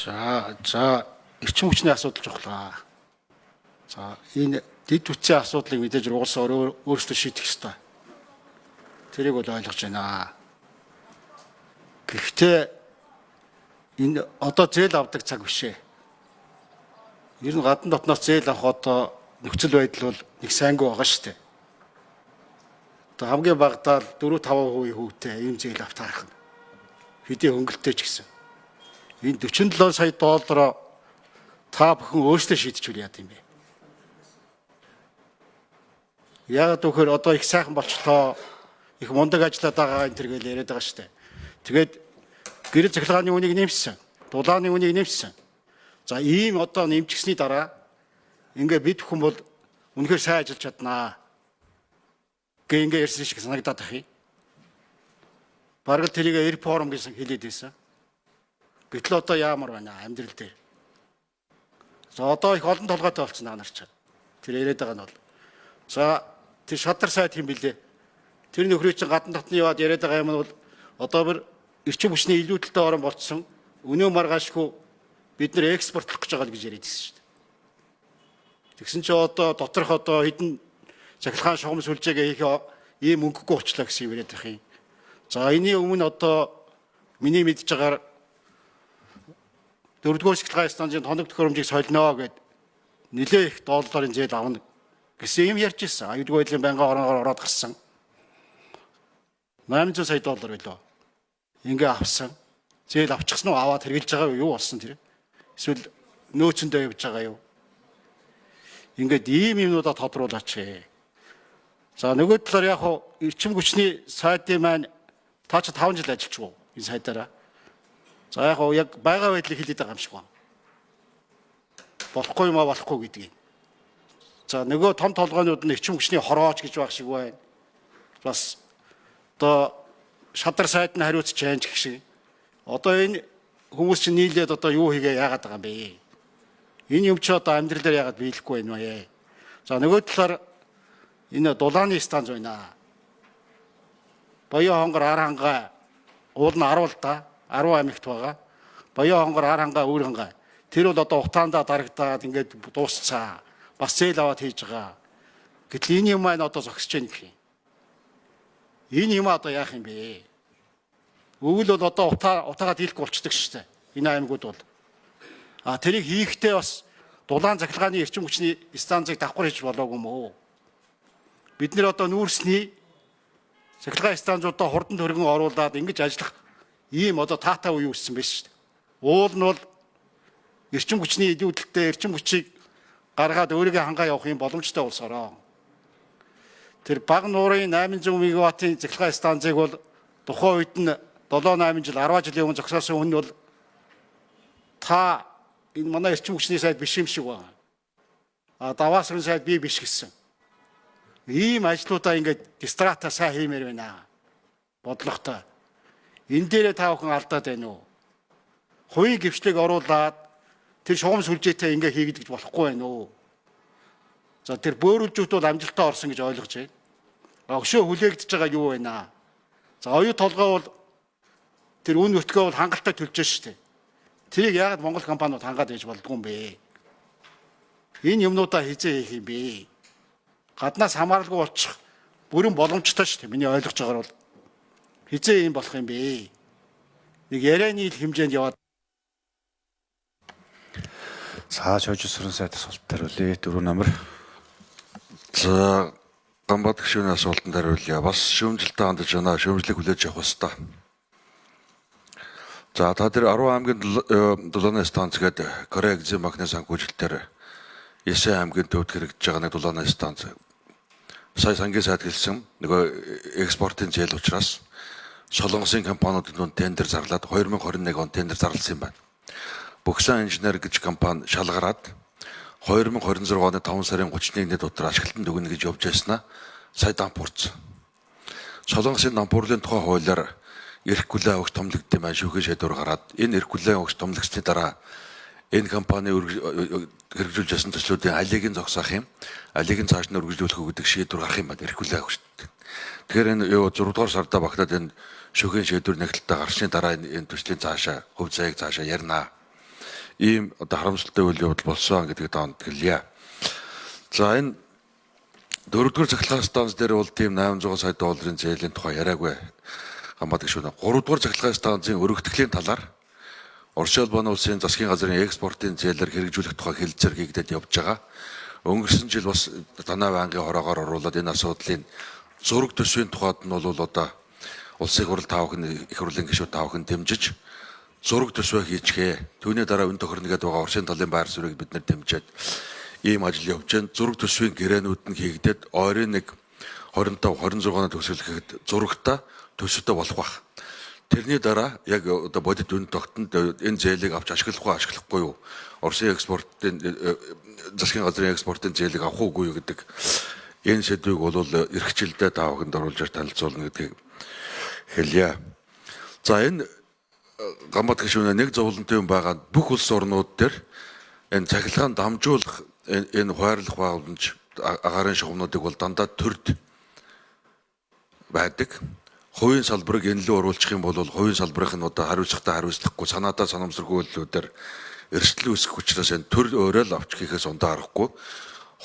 За эрчим хүчний асуудал жухлаа. За энэ дэд бүтцийн асуудлыг мэдээж улс өөрсдөө шийдэх ёстой. Тэрийг бол ойлгож байна. Гэхдээ энэ одоо зээл авдаг цаг биш ээ. Ер нь гадна дотноос зээл авах одоо нөхцөл байдал бол нэг сайнгүй байгаа шүү дээ. Одоо хамгийн багадаа 4-5% хүүтэй ийм зээл авах таарах нь. Хэдийн хөнгөлтэй ч гэсэн. Энэ 47 сая доллараа та бүхэн өөрсдөө шийдчихвэл яа гэм бэ? Яг тэгэхээр одоо их сайхан болчлоо, их мундаг ажиллаад байгаа энэ төр гэж яриад байгаа шүү дээ. Тэгээд гэрэл захиргааны үнийг нэмсэн, дулааны үнийг нэмсэн. За ийм одоо нэмчихсний дараа ингээ бид бүхэн бол үнэхээр сайн ажиллаж чаднаа. Ингээ ярьсан шиг санагдаад ах юм. Бараг л тэрийг реформ гэсэн хэлээд байсан. Гэтэл одоо яамар байна амьдрал дээр. За одоо их олон толгойтой болсон аа нар ч. Тэр яриад байгаа нь бол. За тэр шадар сайд юм билээ. Тэр нөхрөө чинь гадна дотны яваад яриад байгаа юм бол одоо бүр эрчим хүчний илүүдэлтэй орон болцсон. Өнөө маргаашгүй бид нэр экспортлох гэж байгаа гэж яриад байсан шүү дээ. Тэгсэн чинь одоо доторх одоо хэдэн цахилгаан шугам сүлжээгээ хийх ийм өнгөгүй болчлаа гэсэн юм яриад байх юм. За энэний өмнө одоо миний мэдж байгаагаар 4-р цахилгаан станцын тоног төхөөрөмжийг солино гэд нэлээ их долларын зээл авна гэсэн юм ярьж ирсэн. Аюулгүй байдлын байнгын ороогоор ороод гарсан. 800 сая доллар байлоо. Ингээ авсан. Зээл авчихсан уу аваад хэрэгжилж байгаа юу болсон тэр? Эсвэл нөөцөндөө явж байгаа юу? Ингээд ийм юмнуудаа тодруулаач. За нөгөө талаар яг эрчим хүчний сайдын маань та ч 5 жил ажиллаж байгаа энэ сайдаараа. За яг байгаа байдлыг хэлээд байгаа юм шиг байна. Болохгүй юм а болохгүй гэдгийг. За нөгөө том толгойнууд нь эрчим хүчний хорооч гэж байх шиг байна. Бас одоо шадар сайд нь хариуцж чанж гэх шиг. Одоо энэ хүмүүс чинь нийлээд одоо юу хийгээ яагаад байгаа юм бэ? Энэ юм чи одоо амьдралаар яагаад биелэхгүй байна вэ? За нөгөө талаар энэ дулааны станц байна. Баян хонгор ар хангаа уул нь 10 л да. 10 амигт байгаа. Баян хонгор ар хангаа өөр хангаа. Тэр бол одоо утаандаа дарагдаад ингээд дуусцаа. Бас зээл аваад хийж байгаа. Гэтэл энэ юм маань одоо зогсож байна гэх юм. Энэ юм одоо яах юм бэ? Өвөл бол одоо утаагаа дийлэхгүй болчихдог шүү дээ. Энэ аймагуд бол. Тэрийг хийхдээ бас дулаан захилгааны эрчим хүчний станцыг давхар хийж болоогүй юм уу? Бид нэр одоо нүүрсний захилгаан станцуудаа хурдан төргөн оруулаад ингэж ажиллах ийм одоо таатай үе үүссэн байж шүү дээ. Уул нь бол эрчим хүчний илүүдэлтэй эрчим хүчийг гаргаад өөрийгөө хангаа явах юм боломжтой болсороо. Тэр баг нуурын 800 мегаваттын захилгаан станцыг бол тухайн үед нь 7-8 жил 10 жилийн өмнө зогсоосон хүн бол та энэ манай эрчим хүчний сайд биш юм шиг байна. Даваасрын сайд би биш гэсэн. Ийм ажлуудаа ингээд дистрата сайн хиймээр байна. Бодлоготой. Энэ дээрээ та бүхэн алдаад байна уу? Хувийн гөвчлийг оруулаад тэр шугам сүлжээтэй ингээ хийгээд гэж болохгүй байна уу? За тэр бөөрөлжүүд бол амжилттай орсон гэж ойлгож байна. Өгшөө хүлээгдэж байгаа юу байна? За оюу толгой бол тэр үн өтгөө бол хангалттай төлж шүү дээ. Тэрийг яагаад Монгол компаниуд хангаад байж болдгоо юм бэ? Энэ юмнуудаа хизээ хийх юм бэ? Гаднаас хамааралгүй болчих бүрэн боломжтой шүү дээ. Миний ойлгож байгаагаар бол хизээ юм болох юм бэ? Нэг ярианы хэмжээнд яваад шоужсрын сайдаас асуулт хариулъя. 4 номер. За Гамбат гишүүний асуултанд хариулъя. Бас шүүмжлэлтэй хандаж байна. Шүүмжлэлийг хүлээж авах ёстой. За та тэр 10 аймгийн дулааны станц гэдэг Корея эзэн банкны санхүүжилтээр Ясан аймгийн төвд хэрэгжиж байгаа нэг дулааны станц. Сая сангийн сайд хэлсэн нөгөө экспортын зээл учраас Солонгосын компаниудад нүүн тендер зарлаад 2021 он тендер зарласан юм байна. Боксан инженер гэж компани шалгараад 2026 оны 5 сарын 31-ний дотор ашиглалтанд өгнө гэж явж байснаа сая дампуурсан. Солонгосын дампуурлын тухай хуулиар эрхгүлээ өгч томлогдсон байна шүүхийн шийдвэр гараад энэ эрхгүлээ өгч томлогдсны дараа энэ компани хэрэгжүүлж байсан төслүүдийн алийг нь зогсоох юм, алийг нь цааш нь үргэлжлүүлэх гэдэг шийдвэр гарах юм байна эрхгүлээ өгч. Тэгэхээр энэ 6 дугаар сарда багтаад энэ шүүхийн шийдвэр нэгдэлтэй гарсны дараа энэ төслийн цаашаа хөв заяаг цаашаа ярина. ийм одоо харамсалтай үйл явдал болсон гэдгийг таанд хэлье. За энэ 4-р цахилгаан станц дээр бол тийм 800 сая долларын зээлийн тухай яриаггүй хамаадаг шүү. 3-р цахилгаан станцын өргөтгөлийн талаар Орос улбаны улсын засгийн газрын экспортын зээлээр хэрэгжүүлэх тухай хэлэлцээр хийгдээд явж байгаа. Өнгөрсөн жил бас Танай банкны хороогоор оруулаад энэ асуудлын зураг төсвийн тухайд нь бол одоо улсын хурал таавахын их хурлын гишүүд таавахын дэмжиж зураг төсвөө хийчихээ. Түүний дараа өн тохирнгээд байгаа Оросын талын байр суурийг бид нэр дэмжиж ийм ажил явж байна. Зураг төсвийн гэрээнүүд нь хийгдээд ойрын 25-26-над төгсгөлөхэд зурагтаа төсөвтэй болох байх. Тэрний дараа яг одоо бодит үн тогтонд энэ зээлийг авч ашиглахгүй юу? Оросын экспортын засгийн газрын экспортын зээлийг авах уугүй юу гэдэг энэ сэдвийг бол эрхчлэлдээ тааваханд оруулж танилцуулна гэдгийг хэлье. За энэ гамбат гишүүнээ нэг зовлонтой юм байгаа бүх улс орнууд дээр энэ цахилгаан дамжуулах энэ хуваарлах байгууламж агаарын шугамнуудыг бол дандаа төрд байдаг. Хувийн салбарыг энэ лөө оруулах юм бол хувийн салбарыг нь одоо хариуцлахгүй санаатаа санамсаргүййллүүдээр эрсдэл үүсгэх учраас энэ төр өөрөө л авч хийхээс ундаа аргагүй.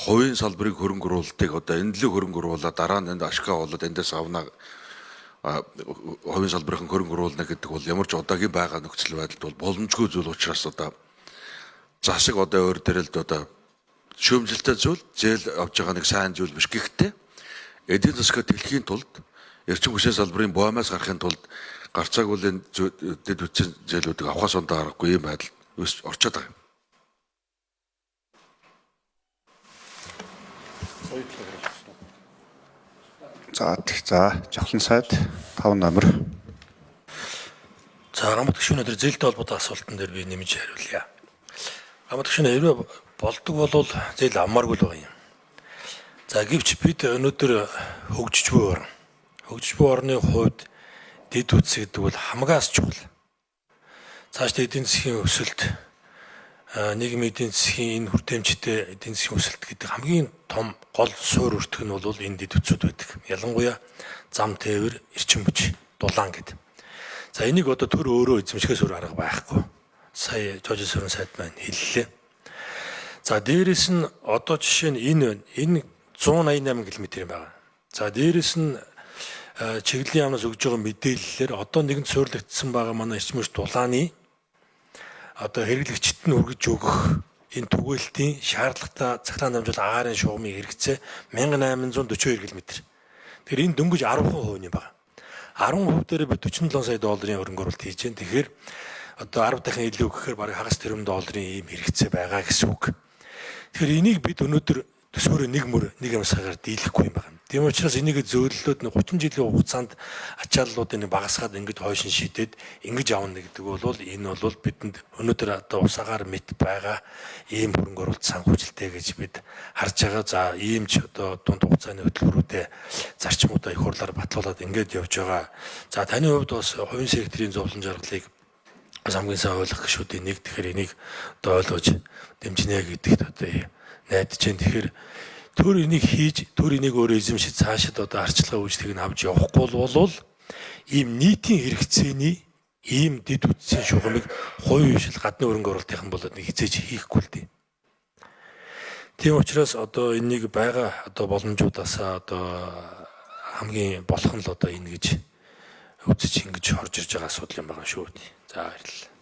Хувийн салбарыг хөрөнгө оруулалтыг одоо энэ лөө хөрөнгө оруулаад дараа нь энд ашгаа болоод эндээс авна хувийн салбарын хөрөнгө оруулна гэдэг бол ямар ч одоогийн байгаа нөхцөл байдалд бол боломжгүй зүйл учраас одоо засаг одоо өөр дээрэл одоо шүүмжлэлтэй зүйл зээл авч байгаа нэг сайн зүйл биш. Гэхдээ эдийн засгаа дэлхийн тулд эрчим хүчний салбарын боомоос гарахын тулд гарцааг үл энэ дэд үтсэн зээлүүдийг авахаас ундаа аргагүй юм байдал орчод байгаа юм. За жавхлан сайд 5 номер. За гамбат гишүүн өдөр зээлтэй холбоотой асуултан дээр би нэмж хариулъя. Гамбат гишүүн хэрвээ болдог бол зээл аммааргүй л байгаа юм. За гэвч бид өнөөдөр хөгжиж буй орны хувьд дэд үтс гэдэг бол хамгаас чухал. Цаашдаа эдийн засгийн өсөлт, нийгмийн эдийн засгийн энэ хүртээмжтэй эдийн засгийн өсөлт гэдэг хамгийн том гол суур өртөг нь бол энэ дэд үтсүүд байдаг. Ялангуяа зам тээвэр, эрчим хүч, дулаан гэдэг. За энийг одоо төр өөрөө эзэмшихээс өөр арга байхгүй. Сая Жожи Сүрэн сайд маань хэллээ. За дээрэс нь одоо жишээ нь энэ 188 км юм байна. За дээрэс нь чиглэлийн яамнаас өгж байгаа мэдээллээр одоо нэгэн суйрлагдсан байгаа манай эрчим хүч дулааны одоо хэрэглэгчд нь хүргэж өгөх энэ түгээлтийн шаардлагатай цахилгаан дамжуул агаарын шугамын хэрэгцээ 1842 км. Тэгэхээр энэ дөнгөж 10% юм байна. 10% дээр би 47 сая долларын хөрөнгө оруулалт хийж байна. Тэгэхээр одоо 10 дахин илүү гэхээр бараг хагас тэрбум долларын ийм хэрэгцээ байгаа гэсэн үг. Тэгэхээр энийг бид өнөөдөр төсөөрөө нэг амсгаар дийлэхгүй юм байна. Тийм учраас энийг зөөллөөд 30 жилийн хугацаанд ачааллуудыг багасгаад ингэж хойшин шийдээд ингэж авна гэдэг бол энэ бол бидэнд өнөөдөр одоо усаагаар мэд байгаа ийм хөрөнгө оруулалт санхүүжилттэй гэж бид харж байгаа. За ийм ч одоо дунд хугацааны хөтөлбөрүүдэд зарчмуудаа их хурлаар батлуулаад ингэж явж байгаа. За таны хувьд бас хувийн секторын зовлон жаргалыг хамгийн сайн ойлгох гишүүдийн нэг тэгэхээр энийг одоо ойлгож дэмжинэ гэдэгт одоо найдаж байна. Тэгэхээр төр энийг хийж, төр энийг өөрөө эзэмшиж цаашид одоо арчилгаа үйлчлэгийг нь авч явахгүй бол ийм нийтийн хэрэгцээний ийм дэд үтсийн шугамыг хувийн хвшил гадны хөрөнгө оруулалтын болоод нэг хизээж хийхгүй л дээ. Тийм учраас одоо энийг байгаа одоо боломжуудаасаа одоо хамгийн болох нь л одоо энэ гэж үзэж ингэж орж ирж байгаа асуудал юм байгаа шүү дээ. За баярлалаа.